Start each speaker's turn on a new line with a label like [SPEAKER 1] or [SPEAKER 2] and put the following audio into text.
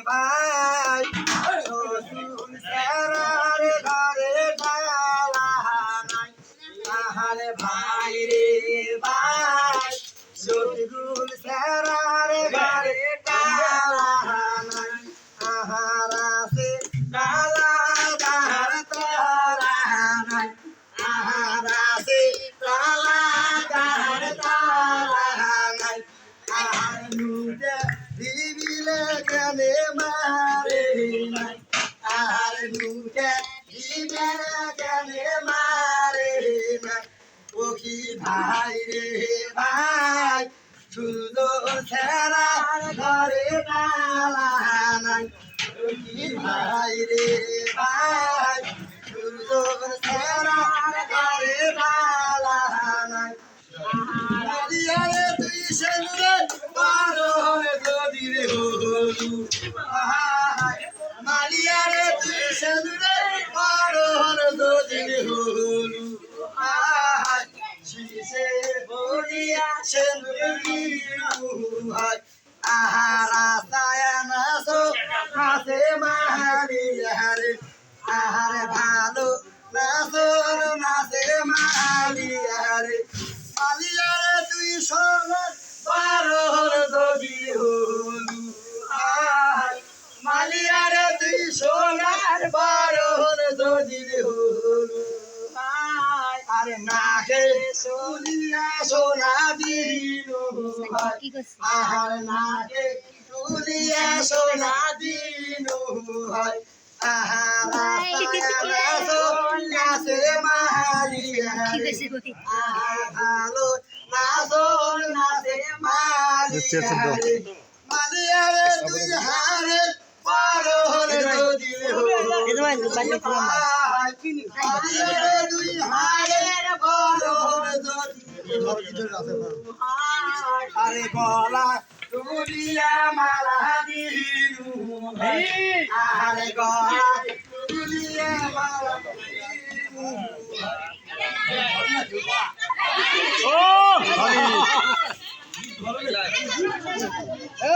[SPEAKER 1] ভাই রসুন সেরার ঘরে ডালা নাই আহারে ভাই রে ভাই রসুন সেরার ঘরে ডালা নাই আহারা সে ডালা ডার তারা নাই আহারা সে ডালা ডার তারা নাই আহার নুজে দিবিলে কেনে মারে নাই আহার নুজে দিবিলে কেনে মারে নাই ওকি ভাই রে ভাই সুন্দর সেরা ঘরে ডালা নাই ওকি ভাই রে ভাই সুন্দর সেরা ঘরে ডালা নাই মালিয়ারে তুই সেনুরে পারো যদি রে হলু মালিয়ারে তুই সেনুরে পারো যদি রে হলু শিশে বলিয়া সেনুরি হাই আহারা সায়ানা সো হাসে মালিয়ারে আহারে ভালো নাসো নাসে মালিয়ারে মালিয়ারে তুই সোনার বারোর যদি হলু মালিয়ারে তুই সোনার বারোর যদি হলু আরে নাকে শুনিয়া সোনা দিল আহার নাকে শুনিয়া সোনা দিল আহারা নাচে মালিয়ারে ভালো নাচো নাচে মালিয়ারে মালিয়ারে তুই হারে পারো হলে যদি মালিয়ারে তুই হারে পারো হলে যদি আরে গলা তুলিয়া মালা দিলু আরে গলা তুলিয়া মালা দিলু ও